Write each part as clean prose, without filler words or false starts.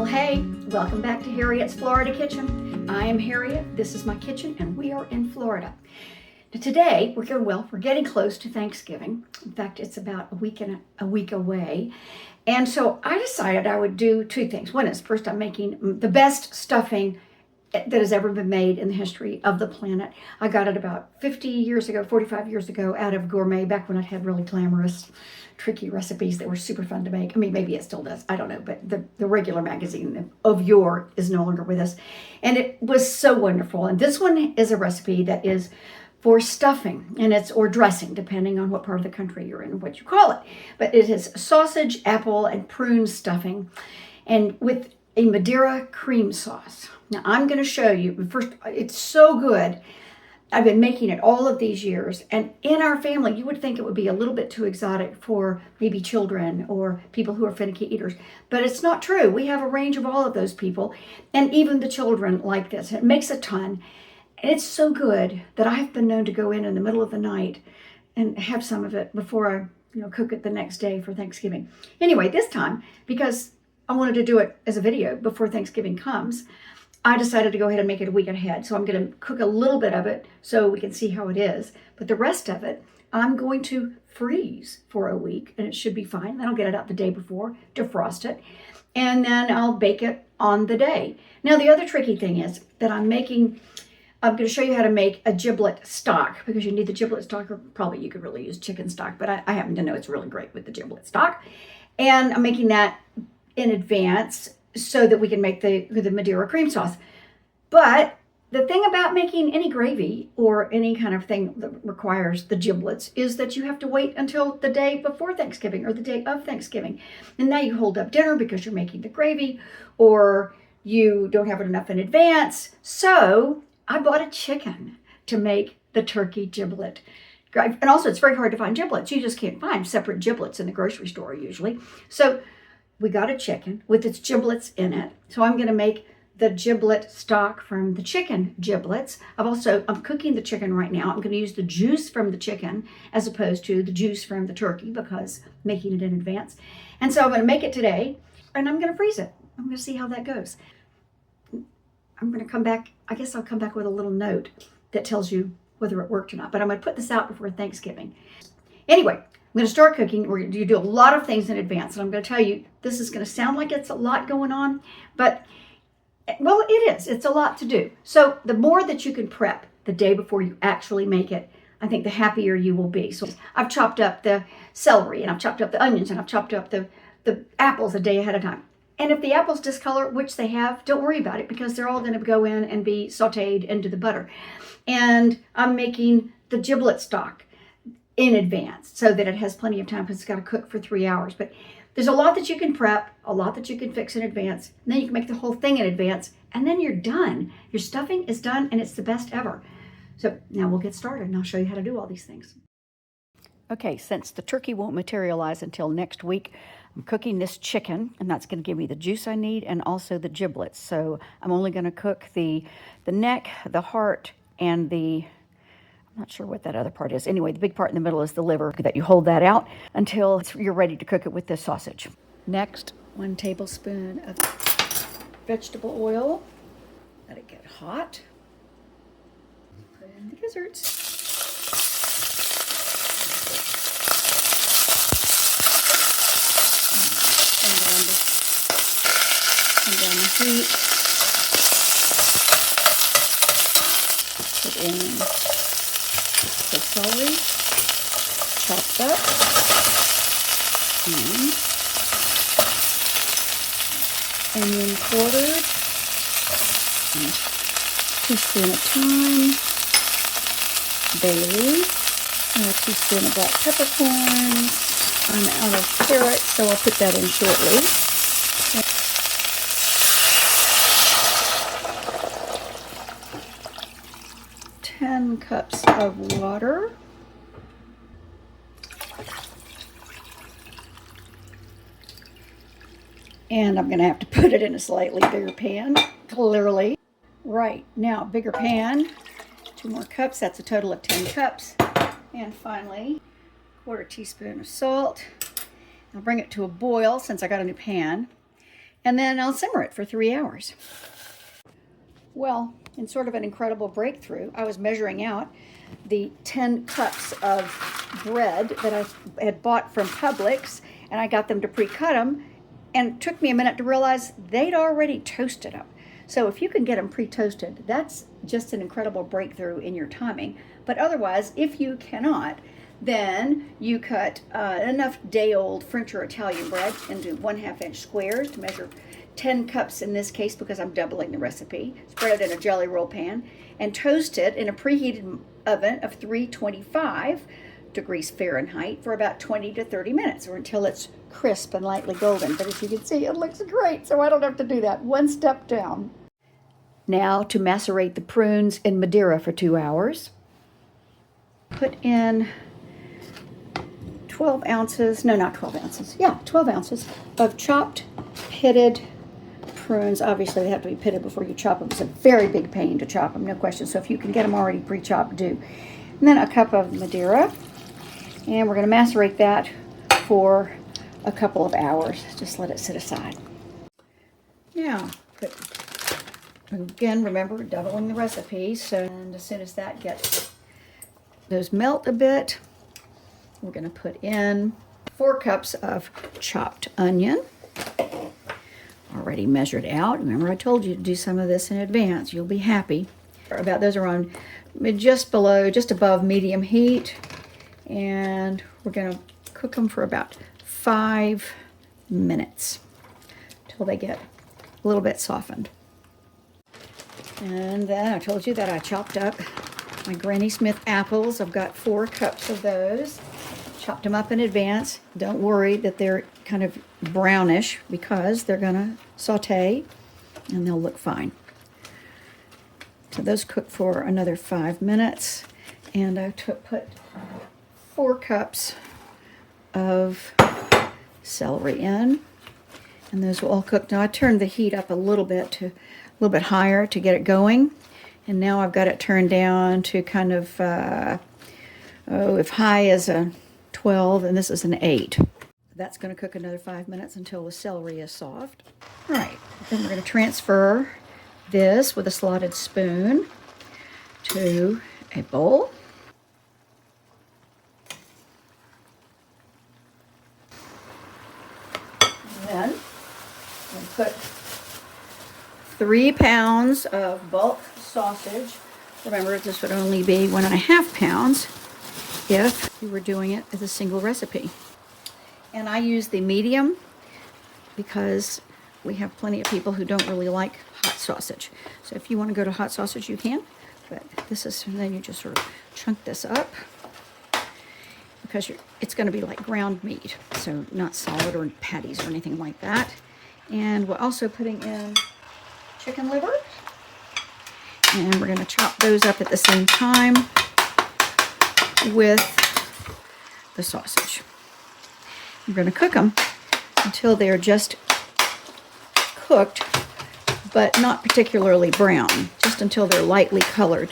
hey, welcome back to Harriet's Florida Kitchen. I am Harriet, this is my kitchen, and we are in Florida. Now today, we're getting close to Thanksgiving. In fact, it's about a week away. And so I decided I would do two things. One is, first, I'm making the best stuffing that has ever been made in the history of the planet. I got it about 45 years ago out of Gourmet, back when it had really glamorous, tricky recipes that were super fun to make. I mean, maybe it still does, I don't know, but the regular magazine of yore is no longer with us. And it was so wonderful. And this one is a recipe that is for stuffing, or dressing, depending on what part of the country you're in and what you call it. But it is sausage, apple, and prune stuffing, and with a Madeira cream sauce. Now I'm going to show you, first, it's so good. I've been making it all of these years, and in our family, you would think it would be a little bit too exotic for maybe children or people who are finicky eaters, but it's not true. We have a range of all of those people, and even the children like this. It makes a ton, and it's so good that I've been known to go in the middle of the night and have some of it before I cook it the next day for Thanksgiving. Anyway, this time, because I wanted to do it as a video before Thanksgiving comes, I decided to go ahead and make it a week ahead. So I'm going to cook a little bit of it so we can see how it is. But the rest of it, I'm going to freeze for a week, and it should be fine. Then I'll get it out the day before, defrost it, and then I'll bake it on the day. Now, the other tricky thing is that I'm going to show you how to make a giblet stock, because you need the giblet stock, or probably you could really use chicken stock, but I happen to know it's really great with the giblet stock. And I'm making that in advance so that we can make the Madeira cream sauce. But the thing about making any gravy or any kind of thing that requires the giblets is that you have to wait until the day before Thanksgiving or the day of Thanksgiving. And now you hold up dinner because you're making the gravy, or you don't have it enough in advance. So I bought a chicken to make the turkey giblet. And also, it's very hard to find giblets. You just can't find separate giblets in the grocery store usually. So we got a chicken with its giblets in it. So I'm going to make the giblet stock from the chicken giblets. I'm cooking the chicken right now. I'm going to use the juice from the chicken as opposed to the juice from the turkey, because I'm making it in advance. And so I'm going to make it today, and I'm going to freeze it. I'm going to see how that goes. I'm going to come back. I guess I'll come back with a little note that tells you whether it worked or not. But I'm going to put this out before Thanksgiving. Anyway, I'm going to start cooking. You do a lot of things in advance. And I'm going to tell you, this is going to sound like it's a lot going on. But, well, it is. It's a lot to do. So the more that you can prep the day before you actually make it, I think the happier you will be. So I've chopped up the celery, and I've chopped up the onions, and I've chopped up the apples a day ahead of time. And if the apples discolor, which they have, don't worry about it, because they're all going to go in and be sauteed into the butter. And I'm making the giblet stock in advance so that it has plenty of time, because it's got to cook for 3 hours. But there's a lot that you can prep, a lot that you can fix in advance. And then you can make the whole thing in advance, and then you're done. Your stuffing is done, and it's the best ever. So now we'll get started, and I'll show you how to do all these things. Okay, since the turkey won't materialize until next week, I'm cooking this chicken, and that's going to give me the juice I need and also the giblets. So I'm only going to cook the neck, the heart, and I'm not sure what that other part is. Anyway, the big part in the middle is the liver, that you hold that out until you're ready to cook it with the sausage. Next, 1 tablespoon of vegetable oil. Let it get hot. Put in the gizzards. Turn down the heat. Put in the celery, chopped up, and onion quartered, and a teaspoon of thyme, bay leaf, and a teaspoon of black peppercorns. I'm out of carrots, so I'll put that in shortly. 10 cups of water. And I'm going to have to put it in a slightly bigger pan, clearly. Right, now, bigger pan, 2 more cups, that's a total of 10 cups. And finally, 1/4 teaspoon of salt. I'll bring it to a boil since I got a new pan. and then I'll simmer it for 3 hours. Well, in sort of an incredible breakthrough, I was measuring out the 10 cups of bread that I had bought from Publix, and I got them to pre-cut them, and it took me a minute to realize they'd already toasted them. So if you can get them pre-toasted, that's just an incredible breakthrough in your timing. But otherwise, if you cannot, then you cut enough day-old French or Italian bread into 1/2 inch squares to measure 10 cups in this case because I'm doubling the recipe. Spread it in a jelly roll pan and toast it in a preheated oven of 325 degrees Fahrenheit for about 20 to 30 minutes or until it's crisp and lightly golden. But as you can see, it looks great, so I don't have to do that. One step down. Now to macerate the prunes in Madeira for 2 hours. Put in 12 ounces, no, not 12 ounces, yeah, 12 ounces of chopped pitted prunes. Obviously, they have to be pitted before you chop them. It's a very big pain to chop them, no question. So if you can get them already pre-chopped, do. And then a cup of Madeira. And we're going to macerate that for a couple of hours. Just let it sit aside. Now, again, remember, doubling the recipe. So and as soon as that gets, those melt a bit, we're going to put in 4 cups of chopped onion. Already measured out. Remember, I told you to do some of this in advance. You'll be happy. About those are on just above medium heat. And we're going to cook them for about 5 minutes till they get a little bit softened. And then I told you that I chopped up my Granny Smith apples. I've got 4 cups of those. Chopped them up in advance. Don't worry that they're kind of brownish because they're going to saute and they'll look fine. So those cook for another 5 minutes. And I put 4 cups of celery in. And those will all cook. Now I turned the heat up a little bit higher to get it going. And now I've got it turned down to kind of, if high as a 12, and this is an 8. That's going to cook another 5 minutes until the celery is soft. All right, then we're going to transfer this with a slotted spoon to a bowl. And then we'll put 3 pounds of bulk sausage. Remember, this would only be 1.5 pounds if you were doing it as a single recipe. And I use the medium because we have plenty of people who don't really like hot sausage. So if you want to go to hot sausage, you can. But this is, and then you just sort of chunk this up because it's going to be like ground meat. So not solid or patties or anything like that. And we're also putting in chicken liver. And we're going to chop those up at the same time with the sausage. We're going to cook them until they're just cooked, but not particularly brown, just until they're lightly colored.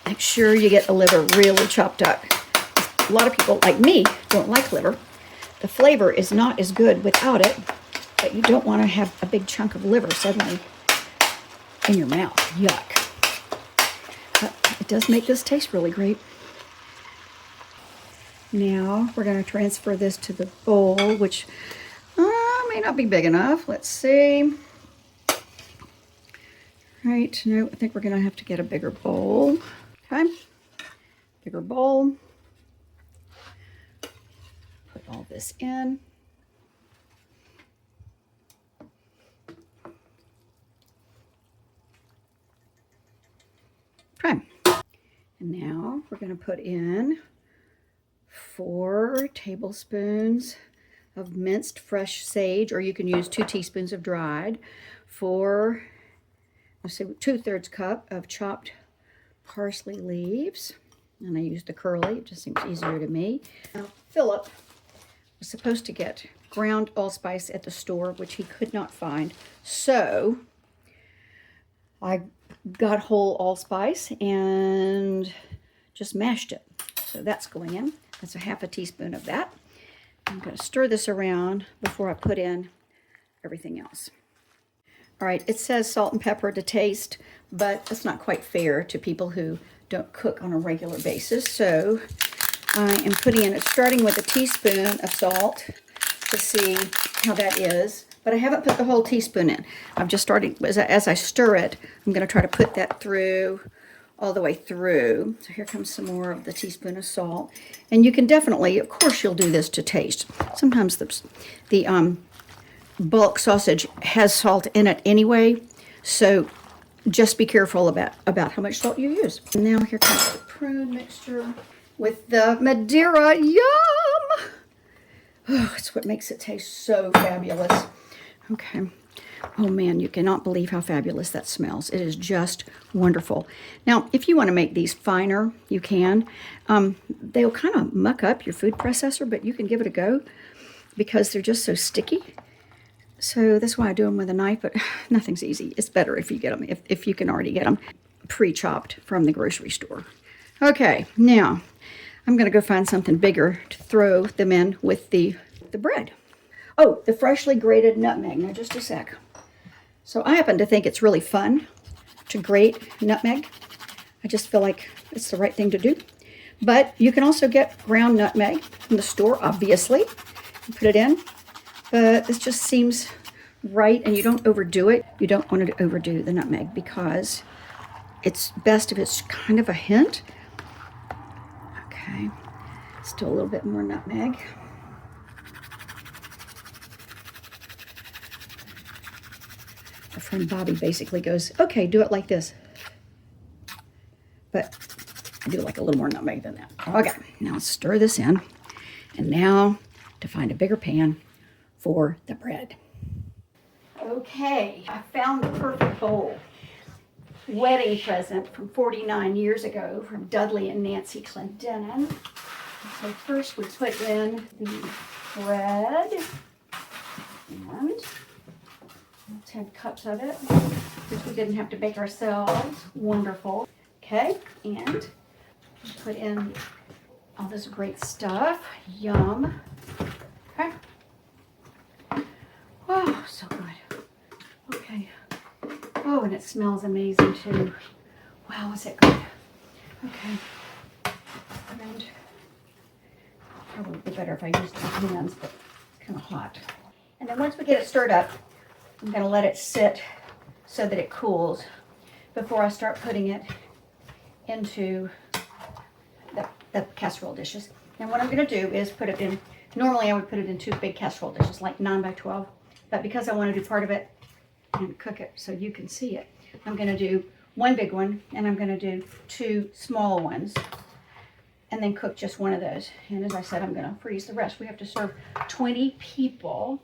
Make sure you get the liver really chopped up. A lot of people, like me, don't like liver. The flavor is not as good without it, but you don't want to have a big chunk of liver suddenly in your mouth. Yuck. But it does make this taste really great. Now we're going to transfer this to the bowl, which may not be big enough. Let's see. Right, no, I think we're going to have to get a bigger bowl. Okay, bigger bowl. Put all this in. Okay, and now we're going to put in 4 tablespoons of minced fresh sage, or you can use 2 teaspoons of dried, 2/3 cup of chopped parsley leaves, and I used the curly, it just seems easier to me. Now, Philip was supposed to get ground allspice at the store, which he could not find, so I got whole allspice and just mashed it. So that's going in. That's a 1/2 teaspoon of that. I'm going to stir this around before I put in everything else. All right, it says salt and pepper to taste, but that's not quite fair to people who don't cook on a regular basis. So I am putting in, starting with a teaspoon of salt to see how that is. But I haven't put the whole teaspoon in. I'm just starting, as I stir it, I'm going to try to put that through, all the way through. So here comes some more of the teaspoon of salt. And you can definitely, of course, you'll do this to taste. Sometimes the bulk sausage has salt in it anyway, so just be careful about how much salt you use. And now here comes the prune mixture with the Madeira. Yum! Oh, it's what makes it taste so fabulous. Okay. Oh man, you cannot believe how fabulous that smells. It is just wonderful. Now, if you want to make these finer, you can. They'll kind of muck up your food processor, but you can give it a go because they're just so sticky. So that's why I do them with a knife, but nothing's easy. It's better if you get them, if you can already get them pre-chopped from the grocery store. Okay, now I'm going to go find something bigger to throw them in with the bread. Oh, the freshly grated nutmeg. Now, just a sec. So I happen to think it's really fun to grate nutmeg. I just feel like it's the right thing to do. But you can also get ground nutmeg from the store, obviously, and put it in. But this just seems right, and you don't overdo it. You don't want to overdo the nutmeg because it's best if it's kind of a hint. Okay, still a little bit more nutmeg. My friend Bobby basically goes, okay, do it like this. But I do like a little more nutmeg than that. Okay, now let's stir this in. And now to find a bigger pan for the bread. Okay, I found the perfect bowl. Wedding present from 49 years ago from Dudley and Nancy Clendenin. So first we put in the bread and 10 cups of it, which we didn't have to bake ourselves. Wonderful. Okay, and put in all this great stuff. Yum. Okay. Oh, so good. Okay. Oh, and it smells amazing too. Wow, is it good? Okay. And probably would be better if I used my hands, but it's kind of hot. And then once we get it stirred up, I'm going to let it sit so that it cools before I start putting it into the casserole dishes. And what I'm going to do is put it in, normally I would put it in 2 big casserole dishes, like 9 by 12. But because I want to do part of it and cook it so you can see it, I'm going to do 1 big one and I'm going to do 2 small ones and then cook just one of those. And as I said, I'm going to freeze the rest. We have to serve 20 people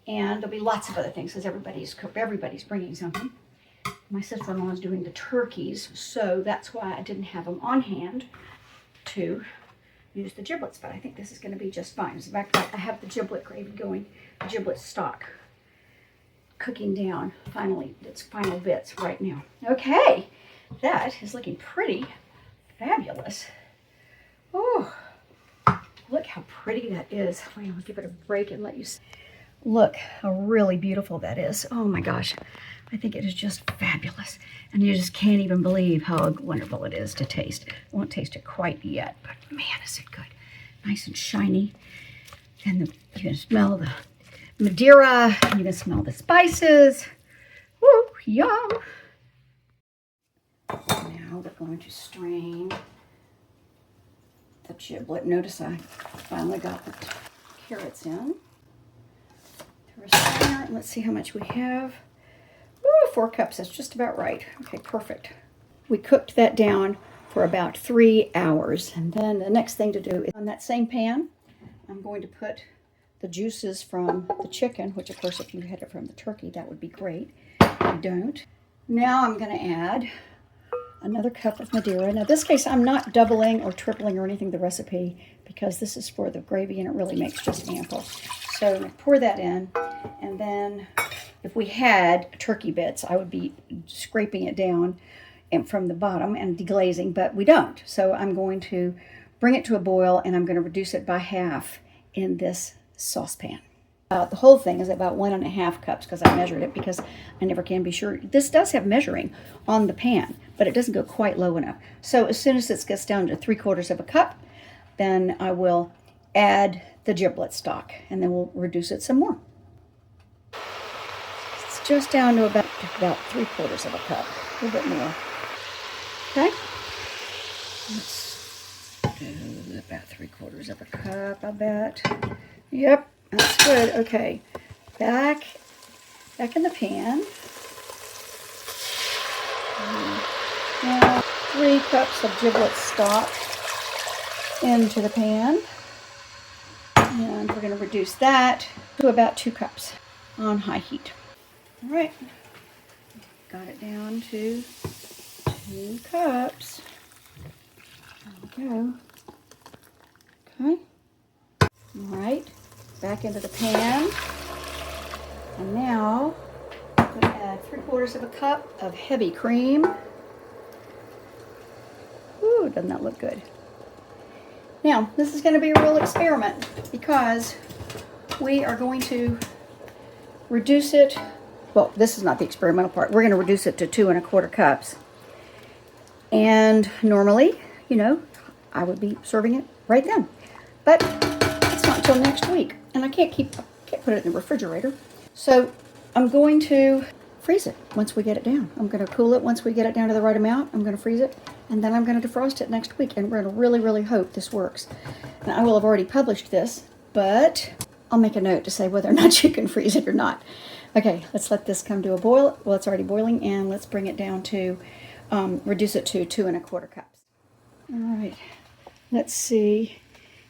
and there'll be lots of other things because everybody's bringing something. My sister-in-law is doing the turkeys, so that's why I didn't have them on hand to use the giblets, but I think this is going to be just fine. As a matter of fact, I have the giblet gravy going, the giblet stock cooking down finally, its final bits right now. Okay, that is looking pretty fabulous. Oh, look how pretty that is. Wait, I'll give it a break and let you see. Look how really beautiful that is. Oh my gosh, I think it is just fabulous. And you just can't even believe how wonderful it is to taste. I won't taste it quite yet, but man, is it good. Nice and shiny. And you can smell the Madeira, you can smell the spices. Woo, yum. Now we're going to strain the giblet. Notice I finally got the carrots in. Through a strainer, and let's see how much we have. Ooh, 4 cups, that's just about right. Okay, perfect. We cooked that down for about 3 hours. And then the next thing to do is on that same pan, I'm going to put the juices from the chicken, which of course if you had it from the turkey, that would be great. If you don't. Now I'm going to add another cup of Madeira. Now this case I'm not doubling or tripling or anything the recipe because this is for the gravy and it really makes just ample. So I'm going to pour that in, and then if we had turkey bits, I would be scraping it down and from the bottom and deglazing, but we don't. So I'm going to bring it to a boil and I'm going to reduce it by half in this saucepan. The whole thing is about 1.5 cups because I measured it because I never can be sure. This does have measuring on the pan, but it doesn't go quite low enough. So as soon as it gets down to 3/4 cup, then I will add the giblet stock and then we'll reduce it some more. It's just down to about 3/4 cup, a little bit more. Okay, let's do about 3/4 cup, I bet. Yep. That's good. Okay, back in the pan. Now 3 cups of giblet stock into the pan, and we're going to reduce that to about 2 cups on high heat. All right, got it down to 2 cups. There we go. Okay. All right. Back into the pan, and now I'm going to add 3/4 cup of heavy cream. Ooh, doesn't that look good? Now, this is going to be a real experiment because we are going to reduce it. Well, this is not the experimental part. We're going to reduce it to 2¼ cups. And normally, you know, I would be serving it right then. But it's not until next week. And I can't put it in the refrigerator. So I'm going to freeze it once we get it down. I'm going to cool it once we get it down to the right amount. I'm going to freeze it, and then I'm going to defrost it next week. And we're going to really, really hope this works. Now, I will have already published this, but I'll make a note to say whether or not you can freeze it or not. Okay, let's let this come to a boil. Well, it's already boiling, and let's bring it down to, reduce it to 2¼ cups. All right, let's see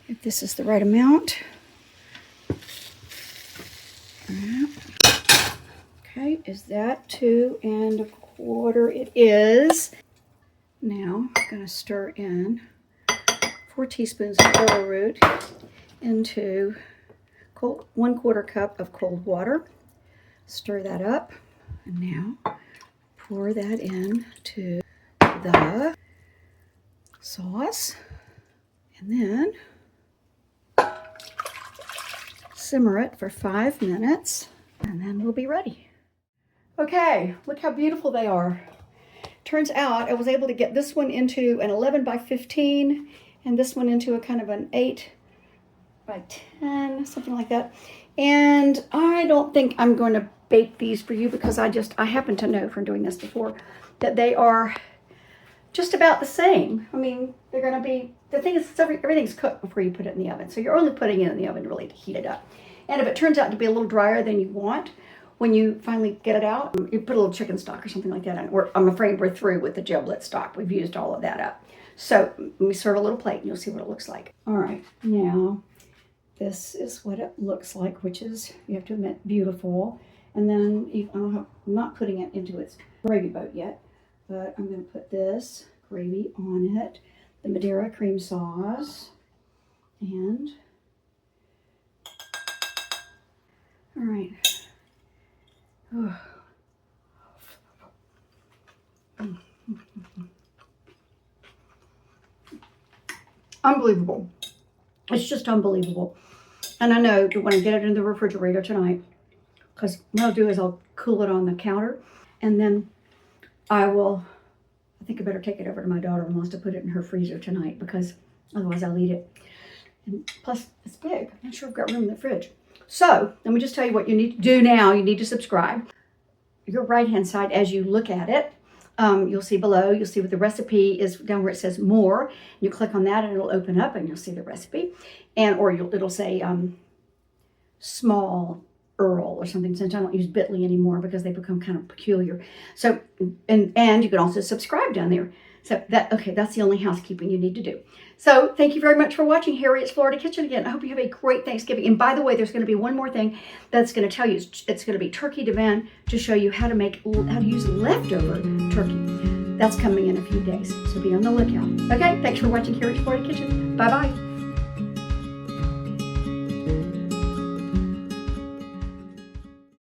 if this is the right amount. Okay, is that 2¼ It is. Now I'm going to stir in 4 teaspoons of arrowroot into 1/4 cup of cold water. Stir that up, and now pour that in to the sauce, and then simmer it for 5 minutes, and then we'll be ready. Okay, look how beautiful they are. Turns out I was able to get this one into an 11 by 15 and this one into a kind of an 8 by 10, something like that. And I don't think I'm going to bake these for you because I happen to know from doing this before that they are just about the same. I mean, they're going to be, the thing is, everything's cooked before you put it in the oven. So you're only putting it in the oven really to heat it up. And if it turns out to be a little drier than you want, when you finally get it out, you put a little chicken stock or something like that in. I'm afraid we're through with the giblet stock. We've used all of that up. So let me serve a little plate and you'll see what it looks like. All right, now this is what it looks like, which is, you have to admit, beautiful. And then I'm not putting it into its gravy boat yet, but I'm going to put this gravy on it, the Madeira Cream Sauce, and all right. Oh. Unbelievable. It's just unbelievable. And I know that when I get it in the refrigerator tonight, because what I'll do is I'll cool it on the counter, and then I think I better take it over to my daughter-in-law's to put it in her freezer tonight, because otherwise I'll eat it. And plus, it's big. I'm not sure I've got room in the fridge. So, let me just tell you what you need to do now. You need to subscribe. Your right-hand side, as you look at it, you'll see below, you'll see what the recipe is down where it says more. You click on that and it'll open up and you'll see the recipe. Or it'll say small Earl or something, since I don't use Bitly anymore because they become kind of peculiar. So, and you can also subscribe down there. So that's the only housekeeping you need to do. So thank you very much for watching Harriet's Florida Kitchen again. I hope you have a great Thanksgiving. And by the way, there's going to be one more thing that's going to tell you. It's going to be turkey divan to show you how to use leftover turkey. That's coming in a few days. So be on the lookout. Okay, thanks for watching Harriet's Florida Kitchen. Bye-bye.